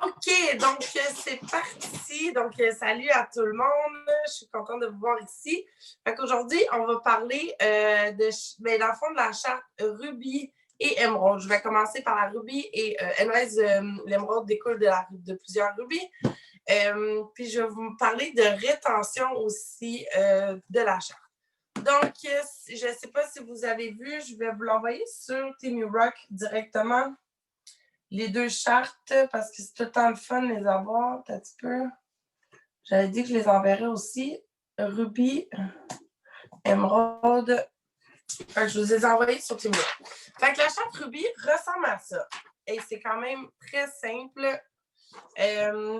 OK, donc c'est parti. Donc, salut à tout le monde. Je suis contente de vous voir ici. Fait qu'aujourd'hui, on va parler dans le fond de la charte Ruby et Émeraude. Je vais commencer par la Ruby et l'Émeraude découle de plusieurs rubis. Puis je vais vous parler de rétention aussi de la charte. Donc, je ne sais pas si vous avez vu, je vais vous l'envoyer sur TeamUrock directement. Les deux chartes, parce que c'est tout le temps le fun de les avoir. Un petit peu. J'avais dit que je les enverrais aussi. Ruby, Émeraude. Je vous ai envoyés sur TeamUrock. Fait que la charte Ruby ressemble à ça. Et c'est quand même très simple.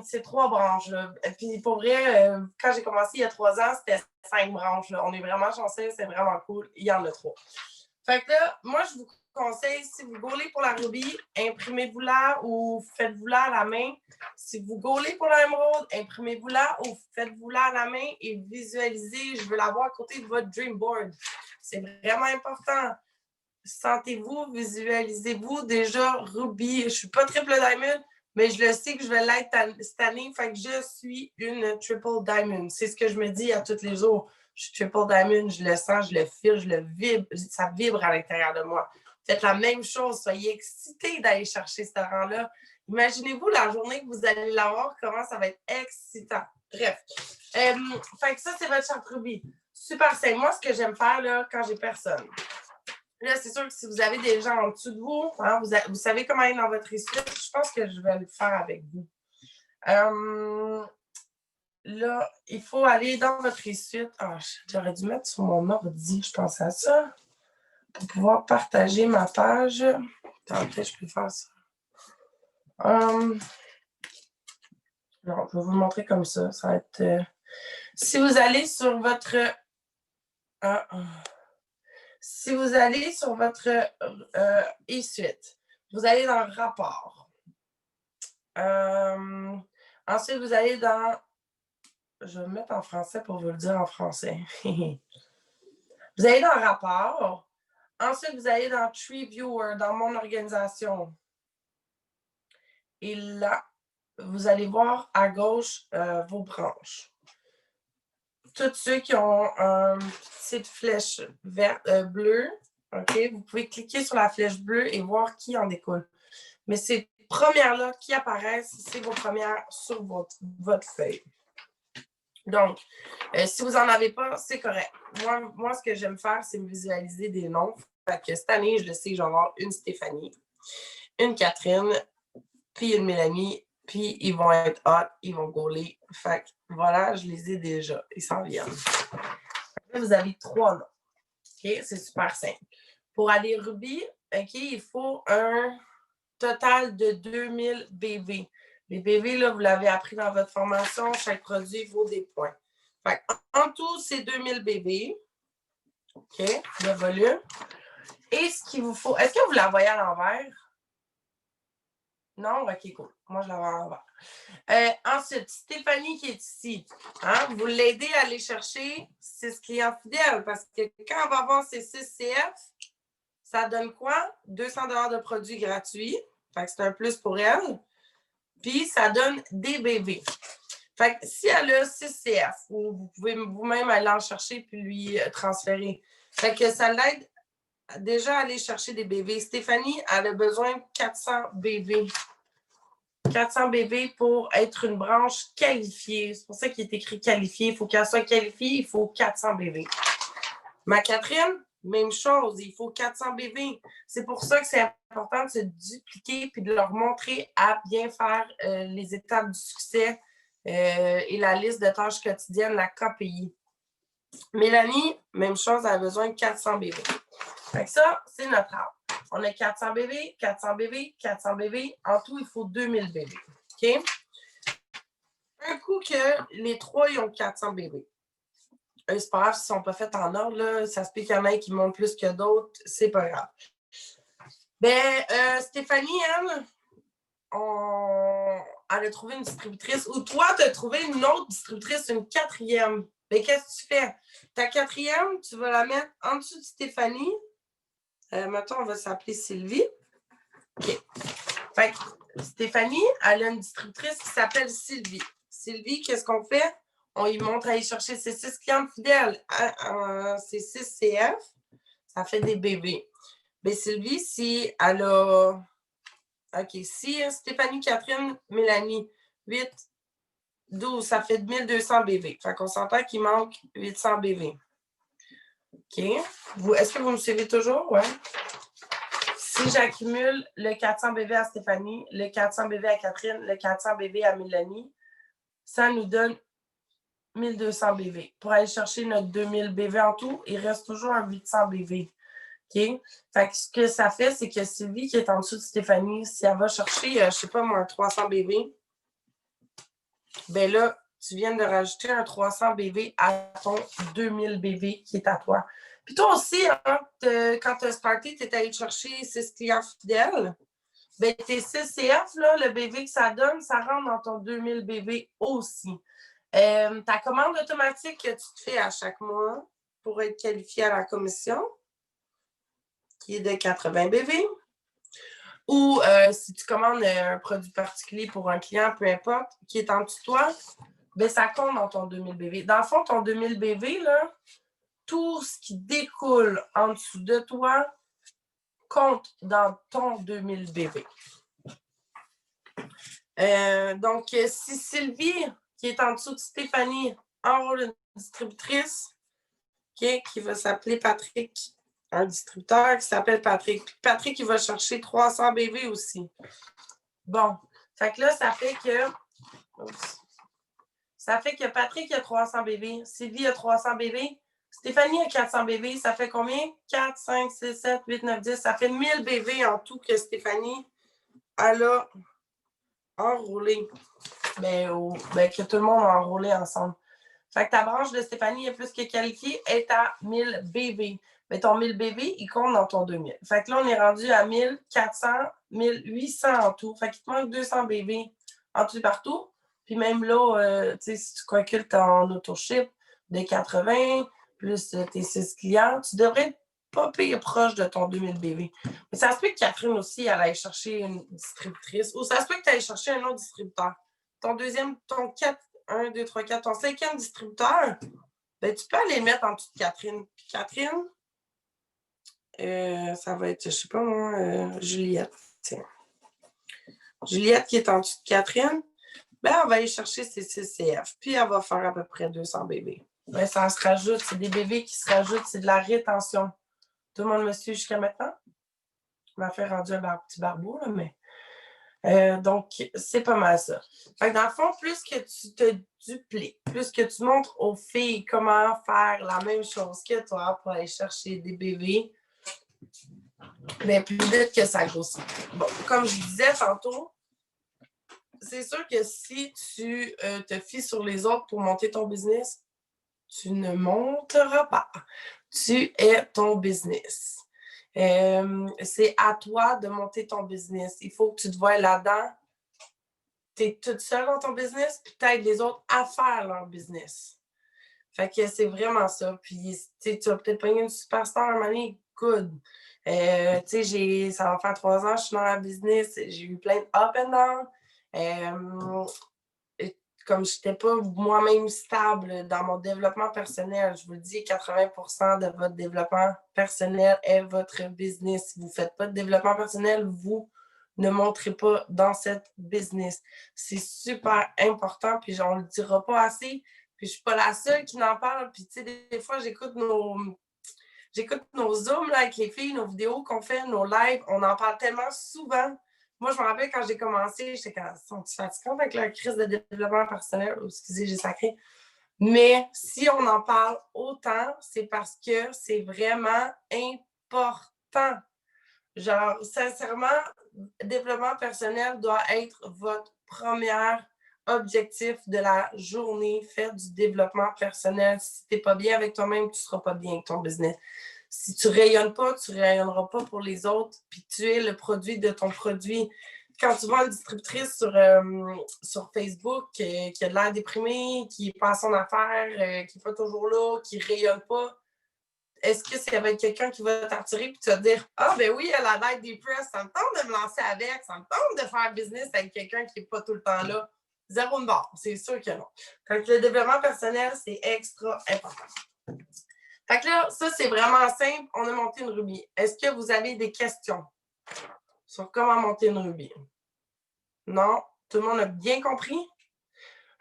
C'est 3 branches. Là. Puis pour vrai, quand j'ai commencé il y a 3 ans, c'était 5 branches. Là. On est vraiment chanceux, c'est vraiment cool. Il y en a 3. Fait que là, moi, je vous conseille, si vous gaulez pour la Ruby, imprimez-vous-la ou faites-vous-la à la main. Si vous gaulez pour la Émeraude, imprimez-vous-la ou faites-vous-la à la main et visualisez. Je veux la voir à côté de votre dream board. C'est vraiment important. Sentez-vous, visualisez-vous déjà Ruby. Je ne suis pas triple diamond, mais je le sais que je vais l'être cette année. Fait que je suis une triple diamond. C'est ce que je me dis à tous les jours. Je suis triple diamond, je le sens, je le file, je le vibre. Ça vibre à l'intérieur de moi. Faites la même chose. Soyez excités d'aller chercher ce rang-là. Imaginez-vous la journée que vous allez l'avoir, comment ça va être excitant. Bref. Fait que ça, c'est votre charte Ruby. Super simple. Moi, ce que j'aime faire là, quand j'ai personne. Là, c'est sûr que si vous avez des gens en dessous de vous, hein, vous savez comment aller dans votre essuie. Je pense que je vais le faire avec vous. Là, il faut aller dans votre essuie. Ah, j'aurais dû mettre sur mon ordi, je pense à ça, pour pouvoir partager ma page. Attends, peut-être je peux faire ça. Non, je vais vous montrer comme ça. Ça va être... Si vous allez sur votre... Si vous allez sur votre essuie, vous allez dans le rapport. Ensuite, vous allez dans... Je vais me mettre en français pour vous le dire en français. Vous allez dans le rapport. Ensuite, vous allez dans Tree Viewer, dans mon organisation. Et là, vous allez voir à gauche vos branches. Tous ceux qui ont une petite flèche verte, bleue, OK, vous pouvez cliquer sur la flèche bleue et voir qui en découle. Mais ces premières-là qui apparaissent, c'est vos premières sur votre feuille. Donc, si vous n'en avez pas, c'est correct. Moi, ce que j'aime faire, c'est me visualiser des noms. Fait que cette année, je le sais, je vais avoir une Stéphanie, une Catherine, puis une Mélanie, puis ils vont être hot, ils vont gauler. Fait que voilà, je les ai déjà. Ils s'en viennent. Là, vous avez 3 noms. OK? C'est super simple. Pour aller Ruby, OK, il faut un total de 2000 BV. Les BV, là, vous l'avez appris dans votre formation, chaque produit vaut des points. Fait en tout, c'est 2000 BV. OK, le volume. Et ce qu'il vous faut, est-ce que vous la voyez à l'envers? Non? OK, cool. Moi, je la vois à l'envers. Ensuite, Stéphanie qui est ici, hein, vous l'aidez à aller chercher 6 clients fidèles parce que quand on va avoir ces 6 CF, ça donne quoi? 200 $ de produits gratuits. Fait que c'est un plus pour elle. Puis, ça donne des BV. Fait que si elle a 6 CF, vous pouvez vous-même aller en chercher puis lui transférer. Fait que ça l'aide déjà à aller chercher des BV. Stéphanie, elle a besoin de 400 BV. 400 BV pour être une branche qualifiée. C'est pour ça qu'il est écrit qualifié. Il faut qu'elle soit qualifiée, il faut 400 BV. Ma Catherine, même chose, il faut 400 BV. C'est pour ça que c'est important de se dupliquer puis de leur montrer à bien faire les étapes du succès et la liste de tâches quotidiennes, la KPI. Mélanie, même chose, elle a besoin de 400 BV. Fait que ça, c'est notre arbre. On a 400 BV, 400 BV, 400 BV. En tout, il faut 2000 BV. OK? Un coup que les 3, ils ont 400 BV. C'est pas grave s'ils ne sont pas faits en ordre. Là. Ça se peut qu'il y en ait qui montent plus que d'autres. C'est pas grave. Stéphanie, elle a trouvé une distributrice. Ou toi, tu as trouvé une autre distributrice, une 4e. Mais qu'est-ce que tu fais? Ta 4e, tu vas la mettre en dessous de Stéphanie. Mettons, on va s'appeler Sylvie. OK. Fait Stéphanie, elle a une distributrice qui s'appelle Sylvie. Sylvie, qu'est-ce qu'on fait? On lui montre à aller chercher ses 6 clientes fidèles, ses 6 CF. Ça fait des bébés. Mais Sylvie, si elle a... OK, si Stéphanie, Catherine, Mélanie, 8, 12, ça fait 1200 bébés. Fait qu'on s'entend qu'il manque 800 bébés. OK. Est-ce que vous me suivez toujours? Ouais. Si j'accumule le 400 bébés à Stéphanie, le 400 bébés à Catherine, le 400 bébés à Mélanie, ça nous donne 1200 bébés. Pour aller chercher notre 2000 bébés en tout, il reste toujours un 800 bébés. OK? Fait que ce que ça fait, c'est que Sylvie, qui est en dessous de Stéphanie, si elle va chercher, je sais pas moi, un 300 bébés, ben là, tu viens de rajouter un 300 bébés à ton 2000 bébés qui est à toi. Puis toi aussi, hein, quand tu as starté, tu es allé chercher 6 clients fidèles. Ben, tes 6 CF, là, le bébé que ça donne, ça rentre dans ton 2000 bébés aussi. Ta commande automatique que tu te fais à chaque mois pour être qualifié à la commission, qui est de 80 bébés, ou si tu commandes un produit particulier pour un client, peu importe, qui est en dessous de toi, ben, ça compte dans ton 2000 bébés. Dans le fond, ton 2000 bébés, là, tout ce qui découle en dessous de toi compte dans ton 2000 bébés. Donc, si Sylvie, qui est en dessous de Stéphanie, enrôle une distributrice, okay, qui va s'appeler Patrick, un distributeur qui s'appelle Patrick. Puis Patrick, il va chercher 300 bébés aussi. Bon, fait que là, ça fait que... Oups. Ça fait que Patrick a 300 bébés, Sylvie a 300 bébés, Stéphanie a 400 bébés. Ça fait combien? 4, 5, 6, 7, 8, 9, 10. Ça fait 1000 bébés en tout que Stéphanie, elle a enrôlé. Que tout le monde a enrôlé ensemble. Fait que ta branche de Stéphanie est plus que qualifiée, est à 1000 bébés. Mais ton 1000 bébés, il compte dans ton 2000. Fait que là, on est rendu à 1400, 1800 en tout. Fait qu'il te manque 200 bébés en tout et partout. Puis même là, si tu calcules ton auto-ship de 80, plus tes 6 clients, tu devrais être pas pire proche de ton 2000 bébés. Mais ça se peut que Catherine aussi, elle aille chercher une distributrice. Ou ça se peut que tu ailles chercher un autre distributeur. Ton 1, 2, 3, 4, ton 5e distributeur, ben, tu peux aller le mettre en dessous de Catherine. Puis Catherine, ça va être, je sais pas moi, Juliette. Tiens. Juliette qui est en dessous de Catherine, ben, on va aller chercher ses 6 CF. Puis elle va faire à peu près 200 bébés. Ben, ça se rajoute, c'est des bébés qui se rajoutent, c'est de la rétention. Tout le monde me suit jusqu'à maintenant? Je m'a fait rendu un petit barbeau, là, mais... donc, c'est pas mal ça. Fait que dans le fond, plus que tu te dupliques, plus que tu montres aux filles comment faire la même chose que toi pour aller chercher des bébés, bien plus vite que ça grossit. Bon, comme je disais tantôt, c'est sûr que si tu te fies sur les autres pour monter ton business, tu ne monteras pas. Tu es ton business. C'est à toi de monter ton business. Il faut que tu te vois là-dedans. Tu es toute seule dans ton business, puis tu aides les autres à faire leur business. Fait que c'est vraiment ça. Puis, tu vas peut-être pogner une superstar à un moment donné, good. Ça va faire 3 ans que je suis dans la business. J'ai eu plein de up and down. Comme je n'étais pas moi-même stable dans mon développement personnel, je vous le dis, 80% de votre développement personnel est votre business. Si vous ne faites pas de développement personnel, vous ne montrez pas dans cette business. C'est super important, puis on ne le dira pas assez. Puis je ne suis pas la seule qui n'en parle. Puis tu sais, des fois, j'écoute nos Zooms là, avec les filles, nos vidéos qu'on fait, nos lives. On en parle tellement souvent. Moi, je me rappelle quand j'ai commencé, j'étais quand sont-ils fatigants avec leur crise de développement personnel? Oh, excusez, j'ai sacré. Mais si on en parle autant, c'est parce que c'est vraiment important. Genre, sincèrement, développement personnel doit être votre premier objectif de la journée. Faire du développement personnel. Si tu n'es pas bien avec toi-même, tu ne seras pas bien avec ton business. Si tu ne rayonnes pas, tu ne rayonneras pas pour les autres, puis tu es le produit de ton produit. Quand tu vois une distributrice sur Facebook qui a de l'air déprimée, qui n'est pas à son affaire, qui n'est pas toujours là, qui ne rayonne pas, est-ce que ça va être quelqu'un qui va t'attirer et tu vas te dire ah, ben oui, elle a l'air des press, ça me tente de me lancer avec, ça me tente de faire business avec quelqu'un qui n'est pas tout le temps là. Zéro de barre, c'est sûr que non. Fait que le développement personnel, c'est extra important. Fait que là, ça, c'est vraiment simple. On a monté une rubie. Est-ce que vous avez des questions sur comment monter une rubie? Non? Tout le monde a bien compris?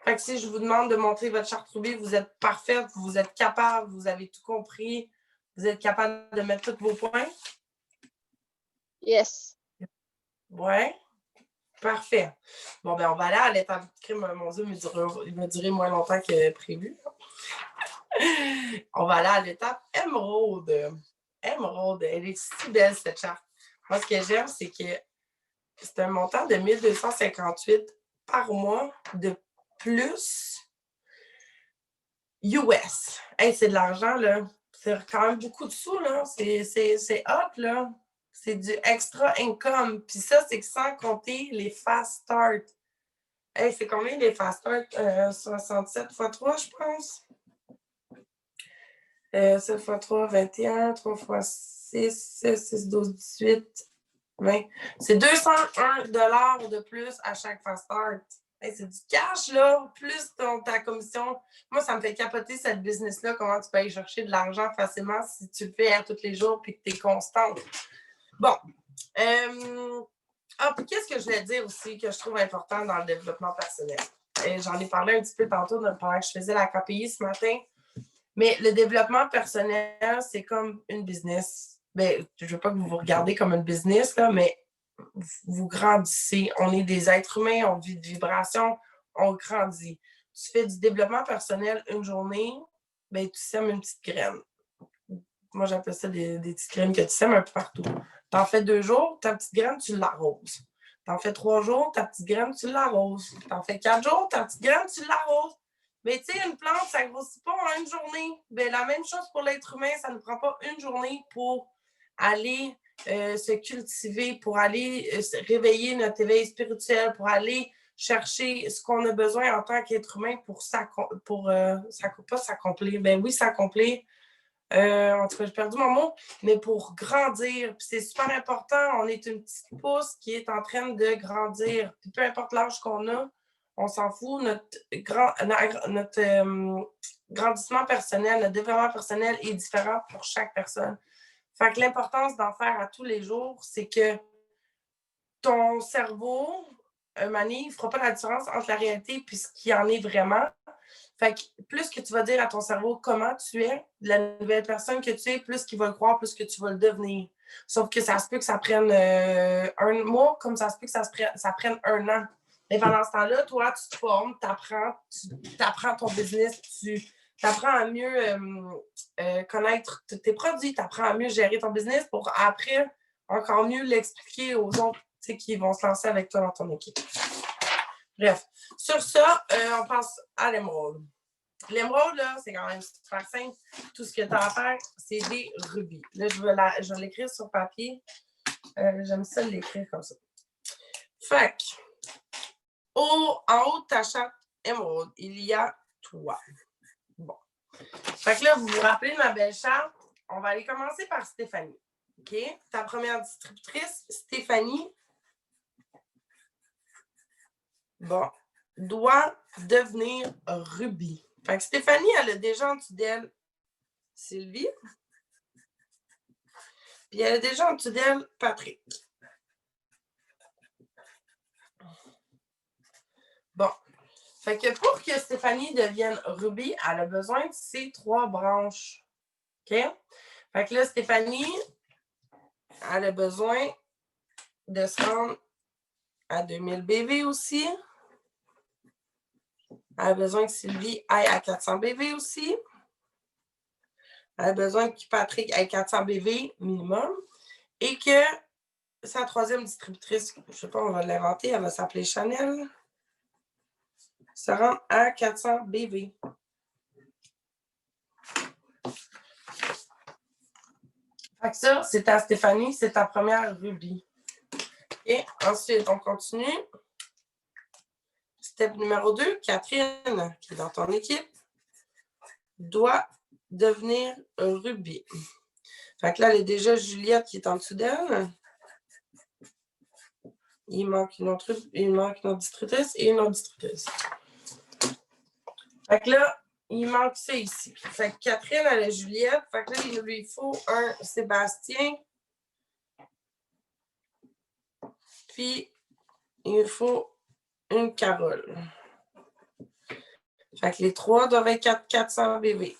Fait que si je vous demande de monter votre charte rubis, vous êtes parfaite, vous êtes capable, vous avez tout compris, vous êtes capable de mettre tous vos points? Yes. Ouais. Parfait. Bon, ben on va aller à l'étape de crime. Mon Dieu, il va durer moins longtemps que prévu. On va aller à l'étape émeraude. Émeraude, elle est si belle cette charte. Moi, ce que j'aime, c'est que c'est un montant de 1258 par mois de plus US. Hey, c'est de l'argent, là. C'est quand même beaucoup de sous, là. C'est hot, là. C'est du extra income. Puis ça, c'est sans compter les fast start. Hey, c'est combien les fast start? 67 x 3, je pense. 7 x 3, 21. 3 x 6, 6, 12, 18, 20. C'est 201 $ de plus à chaque fast start. Hey, c'est du cash, là. Plus ta commission. Moi, ça me fait capoter cette business-là. Comment tu peux aller chercher de l'argent facilement si tu le fais tous les jours et que tu es constante. Bon. Puis qu'est-ce que je voulais dire aussi que je trouve important dans le développement personnel? J'en ai parlé un petit peu tantôt pendant que je faisais la KPI ce matin. Mais le développement personnel, c'est comme une business. Ben, je ne veux pas que vous vous regardez comme une business, là, mais vous grandissez. On est des êtres humains, on vit de vibrations, on grandit. Tu fais du développement personnel une journée, ben, tu sèmes une petite graine. Moi, j'appelle ça des petites graines que tu sèmes un peu partout. T'en fais 2 jours, ta petite graine, tu l'arroses. T'en fais 3 jours, ta petite graine, tu l'arroses. T'en fais 4 jours, ta petite graine, tu l'arroses. Mais tu sais, une plante, ça ne grossit pas en une journée. Ben, la même chose pour l'être humain, ça ne prend pas une journée pour aller se cultiver, pour aller réveiller notre éveil spirituel, pour aller chercher ce qu'on a besoin en tant qu'être humain pour pas s'accomplir. Ben oui, s'accomplir. En tout cas, j'ai perdu mon mot, mais pour grandir. Puis c'est super important. On est une petite pousse qui est en train de grandir. Puis peu importe l'âge qu'on a, on s'en fout. Notre grandissement personnel, notre développement personnel est différent pour chaque personne. Fait que l'importance d'en faire à tous les jours, c'est que ton cerveau, un moment donné, il ne fera pas la différence entre la réalité et ce qui en est vraiment. Fait que plus que tu vas dire à ton cerveau comment tu es, la nouvelle personne que tu es, plus qu'il va le croire, plus que tu vas le devenir. Sauf que ça se peut que ça prenne 1 mois, comme ça se peut que ça prenne 1 an. Mais pendant ce temps-là, toi, tu te formes, tu apprends ton business, tu apprends à mieux connaître tes produits, tu apprends à mieux gérer ton business pour après encore mieux l'expliquer aux autres qui vont se lancer avec toi dans ton équipe. Bref, sur ça, on passe à l'émeraude. L'émeraude, là, c'est quand même super simple. Tout ce que tu as à faire, c'est des rubis. Là, je vais l'écrire sur papier. J'aime ça l'écrire comme ça. Fait que, en haut de ta charte émeraude, il y a toi. Bon. Fait que là, vous vous rappelez de ma belle charte? On va aller commencer par Stéphanie. OK? Ta première distributrice, Stéphanie, doit devenir rubis. Fait que Stéphanie, elle a déjà en dessous d'elle Sylvie. Puis elle a déjà en dessous d'elle Patrick. Bon. Fait que pour que Stéphanie devienne rubis, elle a besoin de ces 3 branches. OK? Fait que là, Stéphanie, elle a besoin de se rendre à 2000 BV aussi. Elle a besoin que Sylvie aille à 400 BV aussi. Elle a besoin que Patrick aille 400 BV minimum. Et que sa 3e distributrice, je ne sais pas, on va l'inventer, elle va s'appeler Chanel, se rend à 400 BV. Fait que ça, c'est à Stéphanie, c'est ta première rubis. Et ensuite, on continue. Step numéro 2, Catherine, qui est dans ton équipe, doit devenir rubis. Fait que là, elle est déjà Juliette qui est en dessous d'elle. Il manque une autre distributrice et une autre distributrice. Fait que là, il manque ça ici. Fait que Catherine, elle est Juliette. Fait que là, il lui faut un Sébastien. Puis, il lui faut une Carole. Fait que les trois doivent être 400 BV.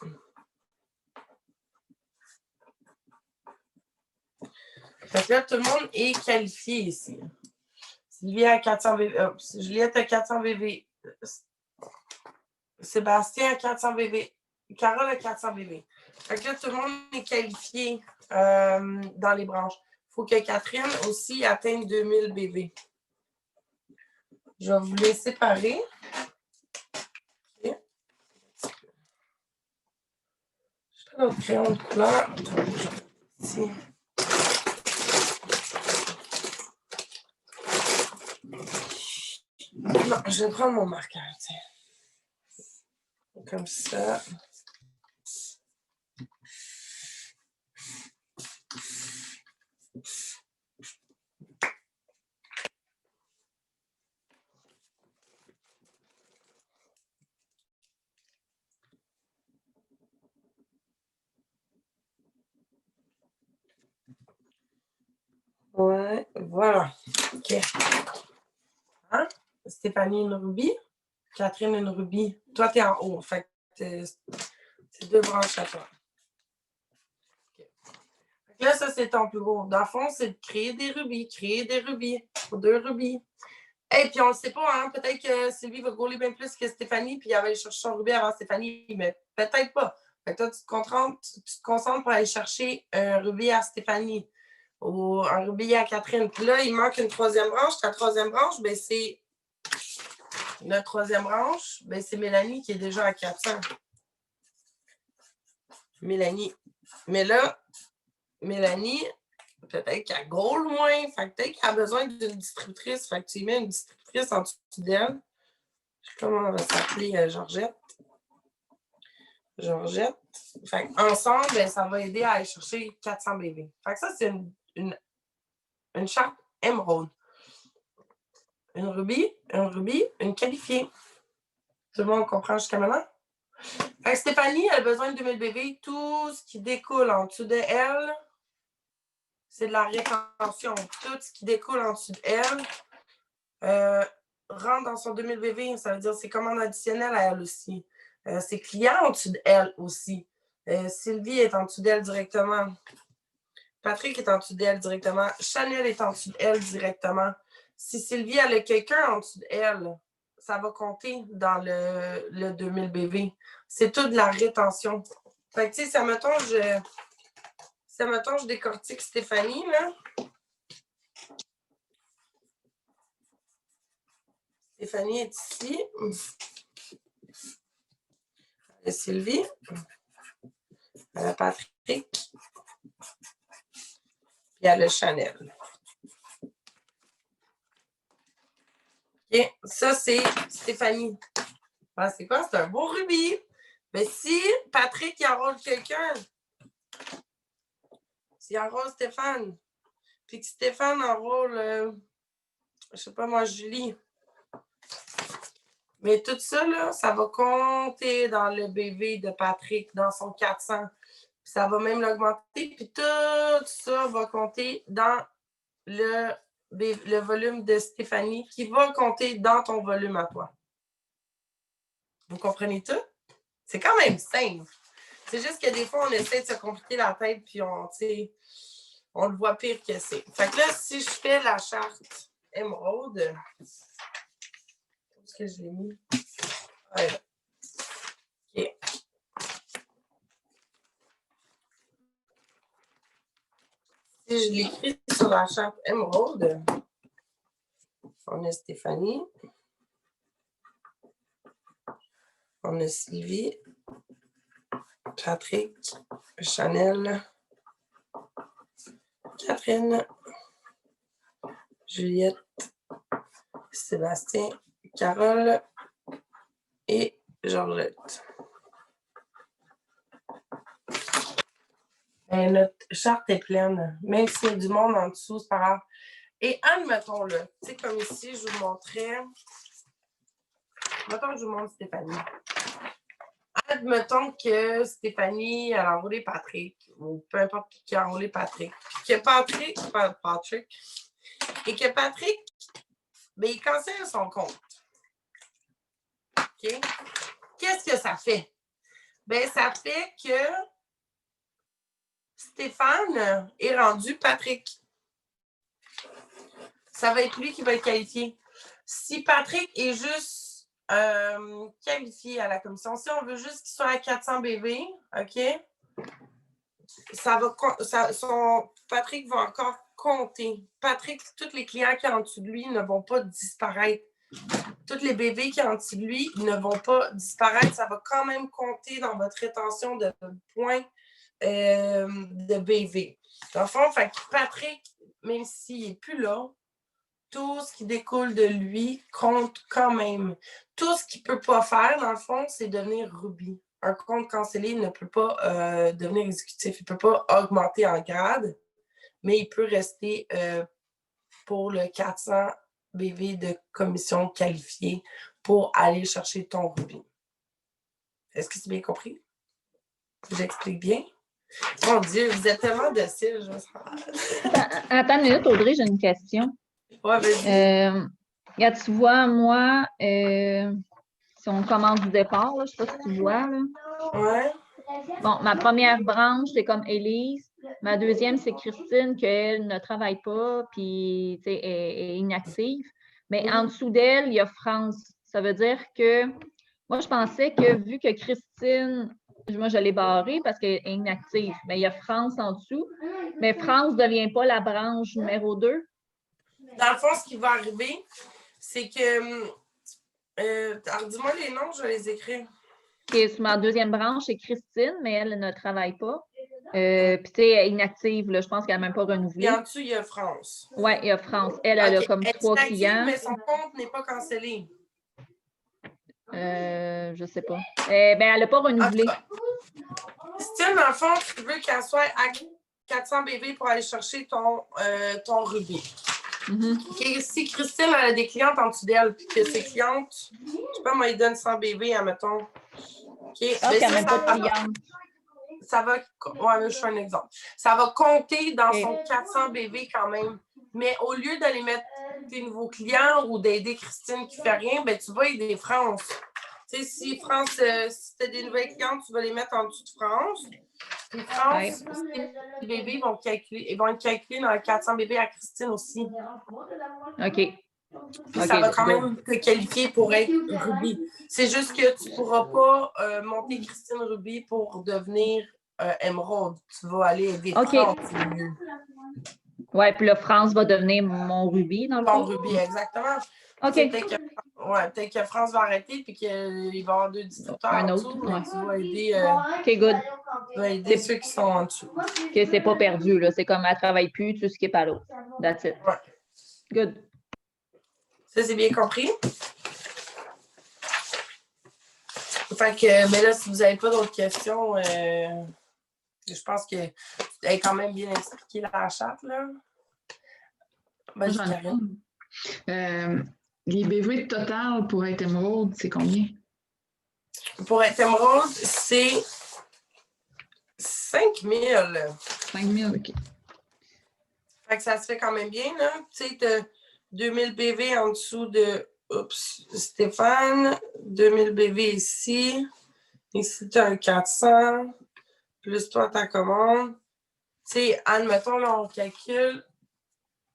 Fait que là, tout le monde est qualifié ici. Sylvie a 400 BV. Juliette a 400 BV. Sébastien a 400 BV. Carole a 400 BV. Fait que là, tout le monde est qualifié dans les branches. Il faut que Catherine aussi atteigne 2000 BV. Je vais vous les séparer. Okay. Je fais notre crayon de couleur. Ici. Non, je vais prendre mon marqueur. Tiens. Comme ça. Ouais, voilà. OK. Hein? Stéphanie, une rubis. Catherine, une rubis. Toi, tu es en haut. Fait que c'est deux branches à toi. Okay. Fait que là, ça, c'est ton plus gros. Dans le fond, c'est de créer des rubis. Créer des rubis. Pour deux rubis. Et puis, on ne sait pas, hein? Peut-être que Sylvie va gauler bien plus que Stéphanie, puis elle va aller chercher son rubis avant Stéphanie, mais peut-être pas. Fait que toi, tu te concentres pour aller chercher un rubis à Stéphanie ou un rubis à Catherine. Puis là, il manque une troisième branche. La troisième branche, ben, c'est la troisième branche, ben, c'est Mélanie qui est déjà à 400. Mélanie. Mais là, Mélanie, peut-être qu'elle gaule moins. Fait que peut-être qu'elle a besoin d'une distributrice. Fait que tu y mets une distributrice en dessous d'elle. Je sais pas comment elle va s'appeler, Georgette. Georgette. Fait ensemble, ben, ça va aider à aller chercher 400 bébés. Fait que ça, c'est une charte émeraude. Une rubis, une qualifiée. Tout le monde comprend jusqu'à maintenant? Fait que Stéphanie, elle a besoin de 2000 bébés. Tout ce qui découle en dessous de elle, c'est de la rétention. Tout ce qui découle en dessous d'elle rentre dans son 2000 BV. Ça veut dire c'est commande additionnelle à elle aussi. C'est client en dessous d'elle aussi. Sylvie est en dessous d'elle directement. Patrick est en dessous d'elle directement. Chanel est en dessous d'elle directement. Si Sylvie elle a quelqu'un en dessous d'elle, ça va compter dans le 2000 BV. C'est tout de la rétention. Fait que, tu sais, ça mettons, je décortique Stéphanie, là. Stéphanie est ici. Elle a Sylvie. Elle a Patrick. Puis elle a Chanel. OK. Ça, c'est Stéphanie. Ah, c'est quoi? C'est un beau rubis. Mais si Patrick il enrôle quelqu'un, s'il enrôle Stéphane, puis que Stéphane enrôle, je sais pas moi, Julie. Mais tout ça, là, ça va compter dans le BV de Patrick, dans son 400. Puis ça va même l'augmenter. Puis tout ça va compter dans le volume de Stéphanie qui va compter dans ton volume à toi. Vous comprenez tout? C'est quand même simple. C'est juste que des fois, on essaie de se compliquer la tête, puis on le voit pire que c'est. Fait que là, si je fais la charte émeraude, où est-ce que je l'ai mis? Voilà. OK. Si je l'écris sur la charte émeraude, on a Stéphanie, on a Sylvie, Patrick, Chanel, Catherine, Juliette, Sébastien, Carole et Georgette. Notre charte est pleine. Même s'il y a du monde en dessous, c'est pas grave. Et admettons-le, tu sais, comme ici, je vous montrais. Mettons que je vous montre Stéphanie. Admettons que Stéphanie, elle a enrôlé Patrick, ou peu importe qui a enrôlé Patrick. Puis que Patrick, et que Patrick, ben, il cancelle son compte. OK? Qu'est-ce que ça fait? Ben, ça fait que Stéphane est rendu Patrick. Ça va être lui qui va être qualifié. Si Patrick est juste qualifié à la commission, si on veut juste qu'il soit à 400 BV, OK? Patrick va encore compter. Patrick, tous les clients qui sont en dessous de lui ne vont pas disparaître. Tous les BV qui sont en dessous de lui ne vont pas disparaître. Ça va quand même compter dans votre rétention de points de BV. Dans le fond, Patrick, même s'il n'est plus là, tout ce qui découle de lui compte quand même. Tout ce qu'il ne peut pas faire, dans le fond, c'est devenir Ruby. Un compte cancellé ne peut pas devenir exécutif. Il ne peut pas augmenter en grade, mais il peut rester pour le 400 BV de commission qualifiée pour aller chercher ton Ruby. Est-ce que c'est bien compris? J'explique bien? Mon Dieu, vous êtes tellement docile, je me sens. Attends une minute, Audrey, j'ai une question. Ouais, vas-y. Regarde, tu vois, moi, si on commence du départ, là, je ne sais pas si tu vois. Là. Ouais. Bon, ma première branche, c'est comme Élise. Ma deuxième, c'est Christine, qu'elle ne travaille pas, puis est inactive. Mais en dessous d'elle, il y a France. Ça veut dire que moi, je pensais que vu que Christine, moi, je l'ai barrée parce qu'elle est inactive, mais il y a France en dessous. Mais France ne devient pas la branche numéro 2. Dans le fond, ce qui va arriver, c'est que. Alors, dis-moi les noms, je vais les écrire. Okay, sur ma deuxième branche, c'est Christine, mais elle ne travaille pas. Puis, tu sais, elle est inactive, là, je pense qu'elle n'a même pas renouvelé. Et en dessous, il y a France. Oui, il y a France. Elle a comme 3 clients. Mais son compte n'est pas cancellé. Je ne sais pas. Ben, elle n'a pas renouvelé. Christine, dans le fond, tu veux qu'elle soit à 400 BV pour aller chercher ton Ruby. Okay. Si Christine a des clientes en dessous d'elle, puis que ses clientes, je ne sais pas, moi, ils donnent 100 BV, admettons. Okay. Ah, qu'elle n'a même pas de clientes. Ça va. Ouais, je fais un exemple. Ça va compter dans son 400 BV quand même. Mais au lieu d'aller mettre tes nouveaux clients ou d'aider Christine qui ne fait rien, ben, tu vas aider France. Tu sais, si France, si tu as des nouvelles clientes, tu vas les mettre en dessous de France. Puis France, les bébés vont être calculés dans le 400 bébés à Christine aussi. OK. Puis ça va quand même te qualifier pour être Ruby. C'est juste que tu ne pourras pas monter Christine Ruby pour devenir Emerald. Tu vas aller aider France. Oui, puis là, France va devenir mon Ruby dans le fond. Ton Ruby, exactement. OK. Peut-être que France va arrêter puis qu'il va y avoir 2 distributeurs en dessous, mais tu vas aider, OK, good. Tu vas aider ceux qui sont en dessous. OK, c'est pas perdu, là. C'est comme elle ne travaille plus, tu skippes à l'autre. That's it. Ouais. Good. Ça, c'est bien compris? Fait que, mais là, si vous n'avez pas d'autres questions, je pense que tu as quand même bien expliqué la charte, là. Vas-y, Karine. Les BV total pour être Emerald, c'est combien? Pour être Emerald, c'est 5 000. 5 000, OK. Fait que ça se fait quand même bien, là. Tu sais, tu as 2 000 BV en dessous de Stéphane, 2 000 BV ici. Ici, tu as un 400, plus toi, ta commande. Tu sais, admettons, là, on calcule.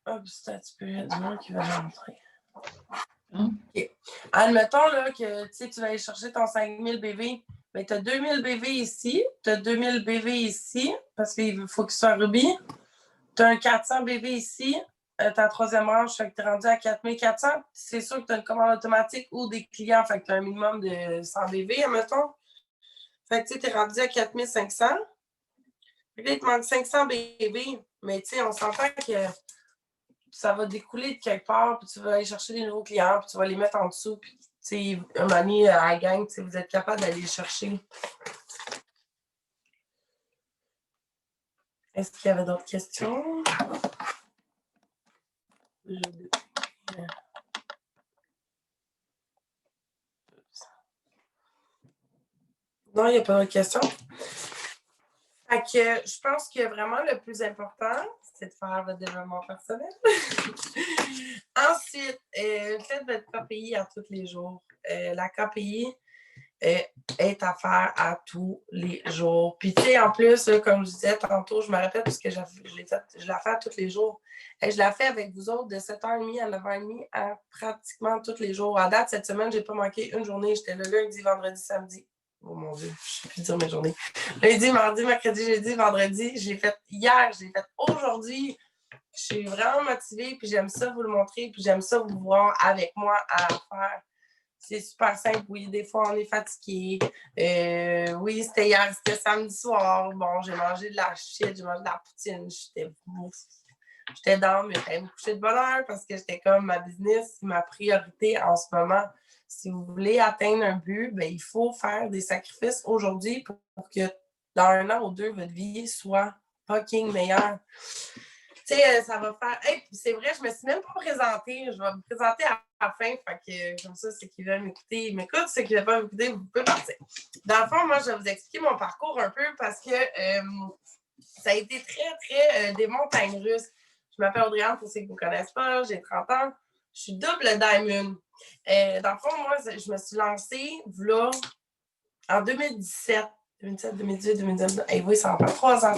Hop, c'est un petit peu du monde qui va rentrer. OK. Admettons là, que tu vas aller chercher ton 5000 BV. Mais tu as 2000 BV ici. Tu as 2000 BV ici, parce qu'il faut qu'il soit Ruby. Tu as un 400 BV ici. Ta troisième branche, fait que tu es rendu à 4400. C'est sûr que tu as une commande automatique ou des clients. Fait que tu as un minimum de 100 BV, admettons. Fait que tu es rendu à 4500. Fait que là, il te manque 500 BV. Mais tu sais, on s'entend que ça va découler de quelque part, puis tu vas aller chercher des nouveaux clients, puis tu vas les mettre en dessous, puis tu sais, un moment donné, à la gang, vous êtes capable d'aller les chercher. Est-ce qu'il y avait d'autres questions? Non, il n'y a pas d'autres questions. Fait que je pense que vraiment le plus important, c'est de faire le développement personnel. Ensuite, faites votre KPI à tous les jours. La KPI est à faire à tous les jours. Puis, tu sais, en plus, comme je disais tantôt, je me répète parce que je la fais à tous les jours. Et je la fais avec vous autres de 7h30 à 9h30 à pratiquement tous les jours. À date, cette semaine, je n'ai pas manqué une journée. J'étais là lundi, vendredi, samedi. Oh mon Dieu, je ne sais plus dire mes journées. Lundi, mardi, mercredi, jeudi, vendredi. J'ai fait hier, j'ai fait aujourd'hui. Je suis vraiment motivée, puis j'aime ça vous le montrer, puis j'aime ça vous voir avec moi à faire. C'est super simple. Oui, des fois, on est fatigué. Oui, c'était hier, c'était samedi soir. Bon, j'ai mangé de la shit, j'ai mangé de la poutine. J'étais dans, mais j'allais me coucher de bonne heure parce que j'étais comme ma business, ma priorité en ce moment. Si vous voulez atteindre un but, ben, il faut faire des sacrifices aujourd'hui pour que dans 1 an ou 2, votre vie soit fucking meilleure. Tu sais, ça va faire. Hey, c'est vrai, je me suis même pas présentée. Je vais me présenter à la fin. Fait que comme ça, ceux qui veulent m'écouter, ils m'écoutent. Ceux qui ne veulent pas m'écouter, vous pouvez partir. Dans le fond, moi, je vais vous expliquer mon parcours un peu parce que ça a été très, très des montagnes russes. Je m'appelle Audriane, pour ceux qui ne me connaissent pas, j'ai 30 ans. Je suis double diamond. Dans le fond, moi, je me suis lancée là, en 2017. 2017, 2018, 2019. Hey, oui, ça va faire 3 ans.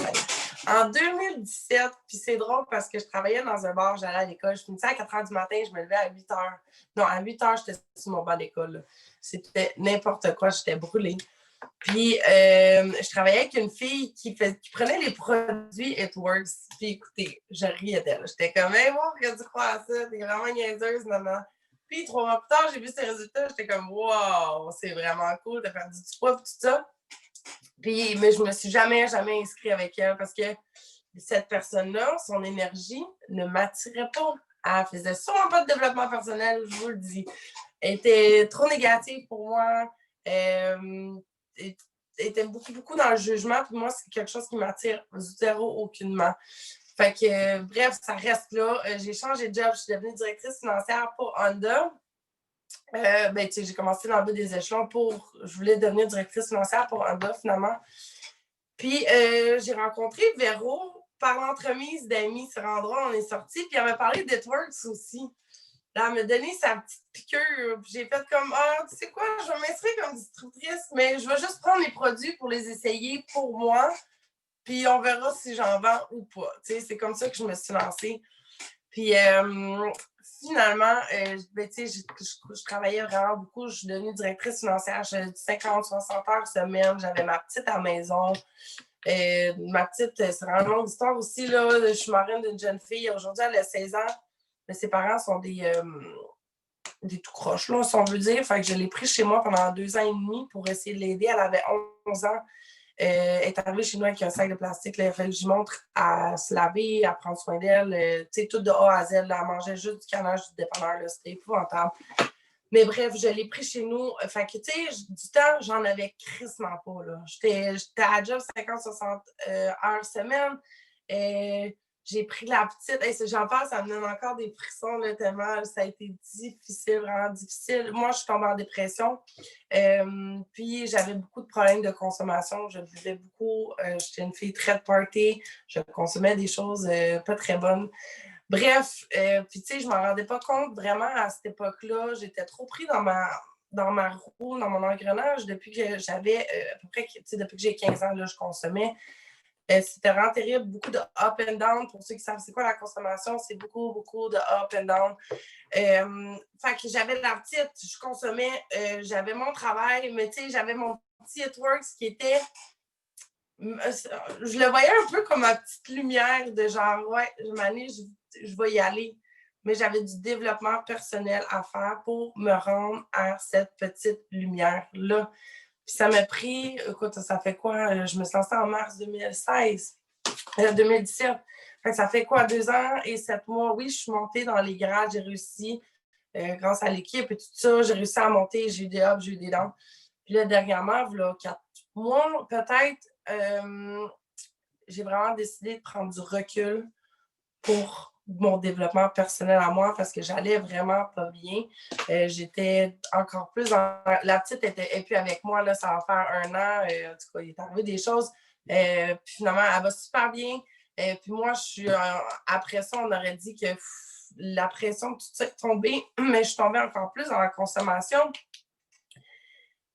En 2017, puis c'est drôle parce que je travaillais dans un bar, j'allais à l'école. Je finissais à 4h du matin, je me levais à 8h. Non, à 8h, j'étais sur mon banc d'école. C'était n'importe quoi, j'étais brûlée. Puis, je travaillais avec une fille qui prenait les produits It Works. Puis, écoutez, je riais d'elle. J'étais comme, hey, wow, que tu crois à ça? T'es vraiment niaiseuse, maman. Puis, 3 mois plus tard, j'ai vu ses résultats. J'étais comme, wow, c'est vraiment cool de faire du poids et tout ça. Puis, mais je me suis jamais inscrite avec elle parce que cette personne-là, son énergie ne m'attirait pas. Elle faisait sûrement pas de développement personnel, je vous le dis. Elle était trop négative pour moi. Elle était beaucoup, beaucoup dans le jugement. Puis moi, c'est quelque chose qui m'attire zéro aucunement. Fait que, bref, ça reste là. J'ai changé de job. Je suis devenue directrice financière pour Honda. J'ai commencé dans le bas des échelons je voulais devenir directrice financière pour Honda, finalement. Puis, j'ai rencontré Véro par l'entremise d'amis. C'est drôle, on est sortis. Puis, elle m'a parlé d'Etworks aussi. Là, elle m'a donné sa petite piqûre. Puis, j'ai fait comme, tu sais quoi, je vais m'inscrire comme distributrice, mais je vais juste prendre les produits pour les essayer pour moi. Puis, on verra si j'en vends ou pas. Tu sais, c'est comme ça que je me suis lancée. Puis, finalement, je travaillais vraiment beaucoup. Je suis devenue directrice financière. J'ai 50-60 heures semaine. J'avais ma petite à la maison. Ma petite, c'est vraiment une longue histoire aussi. Là. Je suis marraine d'une jeune fille. Aujourd'hui, elle a 16 ans. Mais ses parents sont des tout croches, là, si on veut dire. Fait que je l'ai pris chez moi pendant 2 ans et demi pour essayer de l'aider. Elle avait 11 ans. Elle est arrivée chez nous avec un sac de plastique. Là, il a fallu que je montre à se laver, à prendre soin d'elle. Tu sais, tout de A à Z. Là, elle mangeait juste du canage du dépanneur. C'était épouvantable. Mais bref, je l'ai pris chez nous. Fait que, tu sais, du temps, j'en avais crissement pas, là. J'étais à job 50-60 heures semaine. J'ai pris la petite. Hey, j'en parle, ça me donne encore des frissons, là, tellement ça a été difficile, vraiment difficile. Moi, je suis tombée en dépression. Puis, j'avais beaucoup de problèmes de consommation. Je buvais beaucoup. J'étais une fille très de party. Je consommais des choses pas très bonnes. Bref, puis tu sais, je m'en rendais pas compte vraiment à cette époque-là. J'étais trop pris dans ma roue, dans mon engrenage depuis que j'avais à peu près, tu sais, depuis que j'ai 15 ans, là, je consommais. C'était vraiment terrible, beaucoup de up and down. Pour ceux qui savent c'est quoi la consommation, c'est beaucoup, beaucoup de up and down. Fait que j'avais la petite, je consommais, j'avais mon travail, mais tu sais, j'avais mon petit Networks qui était... Je le voyais un peu comme ma petite lumière de genre, ouais, je vais y aller. Mais j'avais du développement personnel à faire pour me rendre à cette petite lumière-là. Puis ça m'a pris, écoute, ça fait quoi? Je me suis lancée en mars 2017. Fait que ça fait quoi? 2 ans et 7 mois. Oui, je suis montée dans les grades, j'ai réussi grâce à l'équipe et tout ça. J'ai réussi à monter, j'ai eu des ups, j'ai eu des downs. Puis là, dernièrement, voilà 4 mois peut-être, j'ai vraiment décidé de prendre du recul pour mon développement personnel à moi parce que j'allais vraiment pas bien. J'étais encore plus dans... La petite est plus avec moi, là, ça va faire 1 an. En tout cas, il est arrivé des choses. Puis finalement, elle va super bien. Puis moi, je suis... après ça, on aurait dit que la pression, tout ça est tombée, mais je suis tombée encore plus dans la consommation.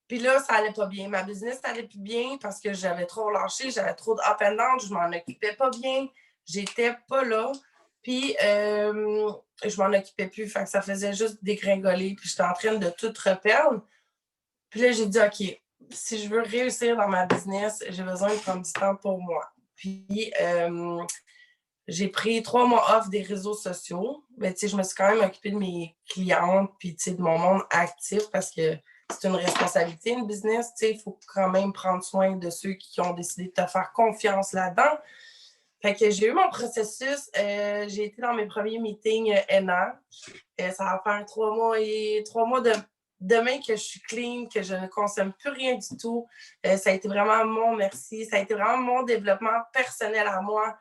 Puis là, ça allait pas bien. Ma business allait plus bien parce que j'avais trop lâché, j'avais trop de up and down, je m'en occupais pas bien, j'étais pas là. Puis je m'en occupais plus, fait que ça faisait juste dégringoler, puis j'étais en train de tout reperdre. Puis là, j'ai dit, OK, si je veux réussir dans ma business, j'ai besoin de prendre du temps pour moi. Puis j'ai pris 3 mois off des réseaux sociaux. Mais je me suis quand même occupée de mes clientes, puis de mon monde actif parce que c'est une responsabilité, une business. Il faut quand même prendre soin de ceux qui ont décidé de te faire confiance là-dedans. Fait que j'ai eu mon processus. J'ai été dans mes premiers meetings ENA. Ça va faire 3 mois et 3 mois de demain que je suis clean, que je ne consomme plus rien du tout. Ça a été vraiment mon merci. Ça a été vraiment mon développement personnel à moi.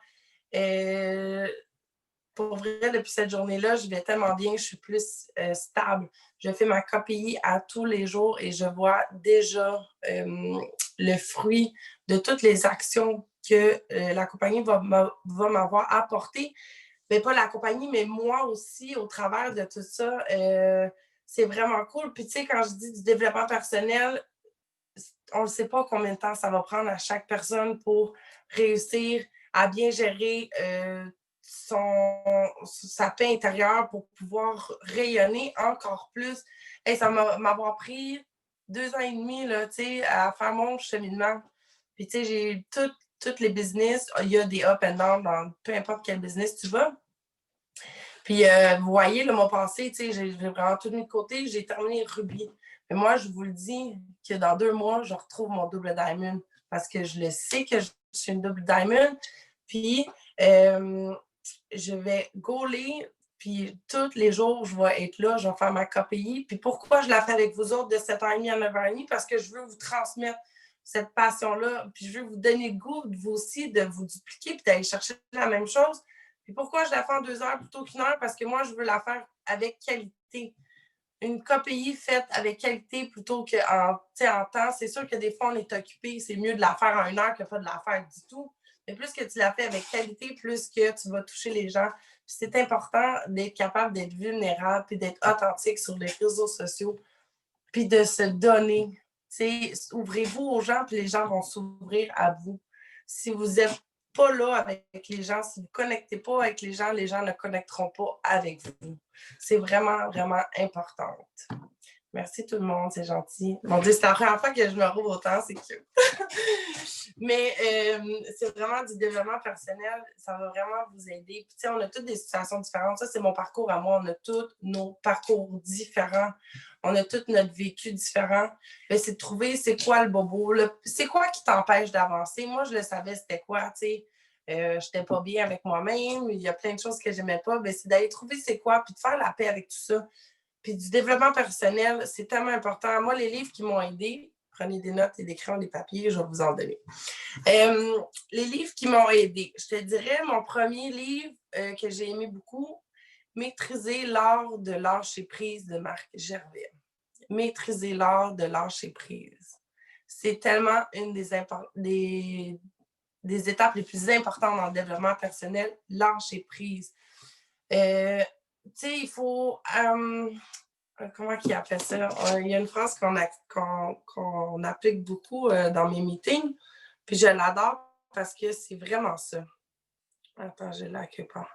Pour vrai, depuis cette journée-là, je vais tellement bien, je suis plus stable. Je fais ma KPI à tous les jours et je vois déjà le fruit de toutes les actions que la compagnie va m'avoir apportées. Mais pas la compagnie, mais moi aussi, au travers de tout ça, c'est vraiment cool. Puis tu sais, quand je dis du développement personnel, on ne sait pas combien de temps ça va prendre à chaque personne pour réussir à bien gérer sa paix intérieure pour pouvoir rayonner encore plus. Et ça m'avoir pris 2 ans et demi là, à faire mon cheminement. Puis, tu sais, j'ai toutes les business. Il y a des up and down dans peu importe quel business tu vas. Puis, vous voyez, le mois passé, tu sais, j'ai vraiment tout mis de côté. J'ai terminé Ruby. Mais moi, je vous le dis que dans 2 mois, je retrouve mon double diamond parce que je le sais que je suis une double diamond. Puis, je vais gauler, puis tous les jours, je vais être là, je vais faire ma KPI. Puis pourquoi je la fais avec vous autres de 7h30 à 9h30? Parce que je veux vous transmettre cette passion-là, puis je veux vous donner le goût, vous aussi, de vous dupliquer, puis d'aller chercher la même chose. Puis pourquoi je la fais en 2 heures plutôt qu'1 heure? Parce que moi, je veux la faire avec qualité. Une KPI faite avec qualité plutôt qu'en temps. C'est sûr que des fois, on est occupé. C'est mieux de la faire en 1 heure que pas de la faire du tout. Mais plus que tu la fais avec qualité, plus que tu vas toucher les gens. Puis c'est important d'être capable d'être vulnérable puis d'être authentique sur les réseaux sociaux puis de se donner. Ouvrez-vous aux gens puis les gens vont s'ouvrir à vous. Si vous n'êtes pas là avec les gens, si vous ne connectez pas avec les gens ne connecteront pas avec vous. C'est vraiment, vraiment important. Merci tout le monde, c'est gentil. Mon Dieu, c'est la première fois que je me rouvre autant, c'est cute. Mais c'est vraiment du développement personnel, ça va vraiment vous aider. Puis, on a toutes des situations différentes. Ça, c'est mon parcours à moi. On a tous nos parcours différents. On a tout notre vécu différent. Mais c'est de trouver c'est quoi le bobo. C'est quoi qui t'empêche d'avancer. Moi, je le savais, c'était quoi, tu sais. Je n'étais pas bien avec moi-même. Il y a plein de choses que je n'aimais pas. Mais c'est d'aller trouver c'est quoi, puis de faire la paix avec tout ça. Puis du développement personnel, c'est tellement important. Moi, les livres qui m'ont aidé, prenez des notes et des crayons, des papiers, je vais vous en donner. Les livres qui m'ont aidé, je te dirais, mon premier livre que j'ai aimé beaucoup, Maîtriser l'art de lâcher prise de Marc Gervais. Maîtriser l'art de lâcher prise. C'est tellement une des étapes les plus importantes dans le développement personnel, lâcher prise. Tu sais, il faut... comment il appelle ça? Il y a une phrase qu'on applique beaucoup dans mes meetings, puis je l'adore parce que c'est vraiment ça. Attends, je l'ai quelque part.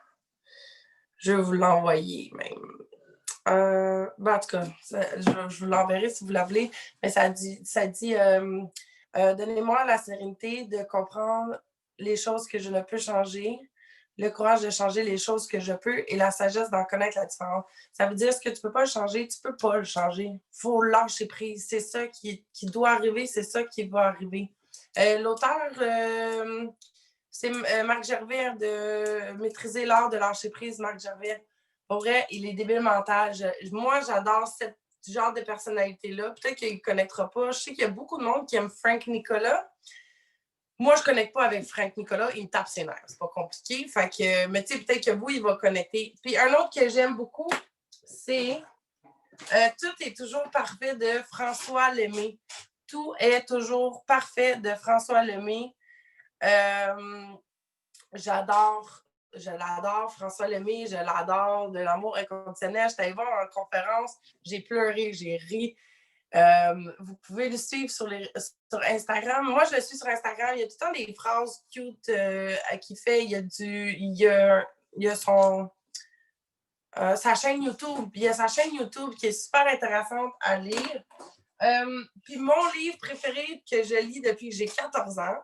Je vais vous l'envoyer même. En tout cas, je vous l'enverrai si vous la voulez, mais ça dit donnez-moi la sérénité de comprendre les choses que je ne peux changer, le courage de changer les choses que je peux et la sagesse d'en connaître la différence. Ça veut dire ce que tu ne peux pas changer, tu ne peux pas le changer. Il faut lâcher prise. C'est ça qui doit arriver, c'est ça qui va arriver. L'auteur, c'est Marc Gervais de Maîtriser l'art de lâcher prise, Marc Gervais. Pour vrai, il est débile mental. Moi, j'adore ce genre de personnalité-là. Peut-être qu'il ne connaîtra pas. Je sais qu'il y a beaucoup de monde qui aime Frank Nicolas. Moi, je ne connecte pas avec Frank Nicolas, il me tape ses nerfs. C'est pas compliqué. Fait que, mais tu sais, peut-être que vous, il va connecter. Puis un autre que j'aime beaucoup, c'est Tout est toujours parfait de François Lemay. Tout est toujours parfait de François Lemay. Je l'adore, François Lemay, je l'adore, de l'amour inconditionnel. J'étais allée voir en conférence, j'ai pleuré, j'ai ri. Vous pouvez le suivre sur Instagram. Moi, je le suis sur Instagram. Il y a tout le temps des phrases cute qu'il fait. Il y a sa chaîne YouTube. Il y a sa chaîne YouTube qui est super intéressante à lire. Puis mon livre préféré que je lis depuis que j'ai 14 ans,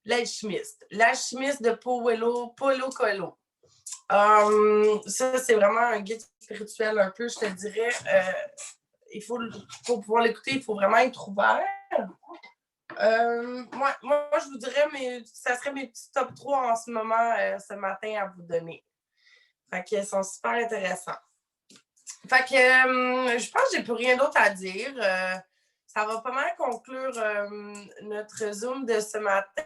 L'Alchimiste. L'Alchimiste de Paulo Coelho. Ça, c'est vraiment un guide spirituel un peu, je te dirais. Pour pouvoir l'écouter, il faut vraiment être ouvert. Moi, je vous dirais, ça serait mes petits top 3 en ce moment, ce matin, à vous donner. Fait qu'ils sont super intéressants. Fait que je pense que j'ai plus rien d'autre à dire. Ça va pas mal conclure notre Zoom de ce matin.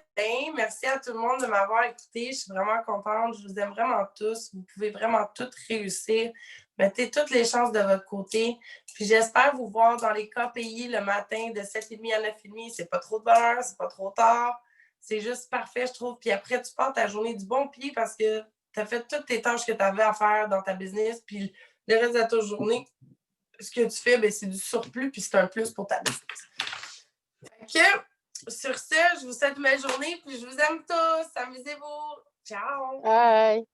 Merci à tout le monde de m'avoir écouté. Je suis vraiment contente. Je vous aime vraiment tous. Vous pouvez vraiment toutes réussir. Mettez toutes les chances de votre côté. Puis j'espère vous voir dans les KPI le matin de 7h30 à 9h30. C'est pas trop de bonheur, c'est pas trop tard. C'est juste parfait, je trouve. Puis après, tu pars ta journée du bon pied parce que tu as fait toutes tes tâches que tu avais à faire dans ta business. Puis le reste de ta journée, ce que tu fais, c'est du surplus, puis c'est un plus pour ta business. Fait que, sur ce, je vous souhaite une belle journée, puis je vous aime tous. Amusez-vous. Ciao! Bye!